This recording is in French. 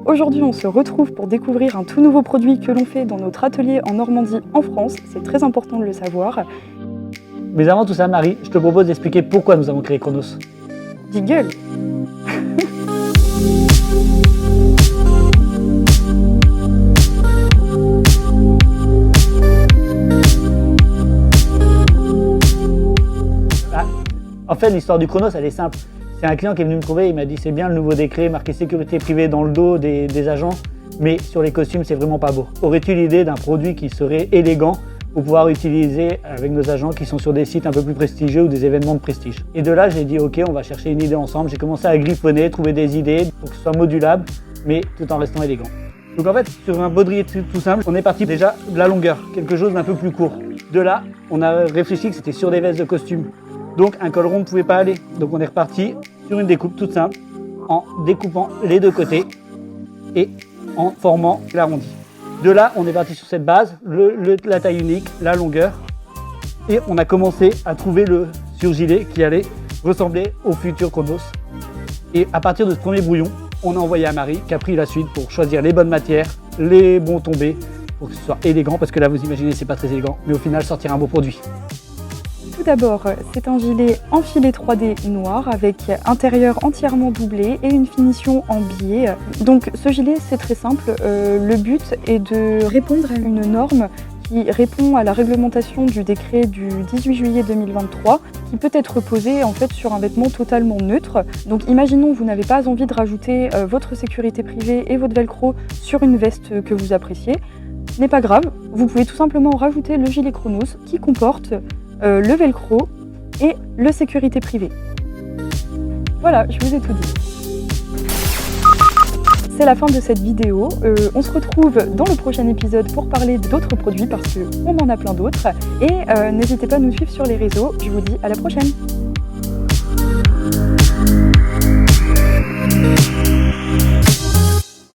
Aujourd'hui, on se retrouve pour découvrir un tout nouveau produit que l'on fait dans notre atelier en Normandie, en France. C'est très important de le savoir. Mais avant tout ça, Marie, je te propose d'expliquer pourquoi nous avons créé Chronos. Jingle. En fait, l'histoire du Chronos, elle est simple. C'est un client qui est venu me trouver, il m'a dit c'est bien le nouveau décret, marqué sécurité privée dans le dos des agents, mais sur les costumes, c'est vraiment pas beau. Aurais-tu l'idée d'un produit qui serait élégant pour pouvoir utiliser avec nos agents qui sont sur des sites un peu plus prestigieux ou des événements de prestige? Et de là, j'ai dit ok, on va chercher une idée ensemble. J'ai commencé à griffonner, trouver des idées pour que ce soit modulable, mais tout en restant élégant. Donc en fait, sur un baudrier tout simple, on est parti déjà de la longueur, quelque chose d'un peu plus court. De là, on a réfléchi que c'était sur des vestes de costume. Donc un col rond ne pouvait pas aller. Donc on est reparti sur une découpe toute simple, en découpant les deux côtés et en formant l'arrondi. De là, on est parti sur cette base, la taille unique, la longueur, et on a commencé à trouver le surgilet qui allait ressembler au futur Chronos. Et à partir de ce premier brouillon, on a envoyé à Marie qui a pris la suite pour choisir les bonnes matières, les bons tombés, pour que ce soit élégant, parce que là vous imaginez c'est pas très élégant, mais au final sortir un beau produit. Tout d'abord, c'est un gilet en filet 3D noir avec intérieur entièrement doublé et une finition en biais. Donc ce gilet, c'est très simple. Le but est de répondre à une norme qui répond à la réglementation du décret du 18 juillet 2023 qui peut être posée en fait sur un vêtement totalement neutre. Donc imaginons vous n'avez pas envie de rajouter votre sécurité privée et votre velcro sur une veste que vous appréciez. Ce n'est pas grave, vous pouvez tout simplement rajouter le gilet Chronos qui comporte le velcro et le sécurité privée. Voilà, je vous ai tout dit. C'est la fin de cette vidéo. On se retrouve dans le prochain épisode pour parler d'autres produits parce qu'on en a plein d'autres. Et n'hésitez pas à nous suivre sur les réseaux. Je vous dis à la prochaine.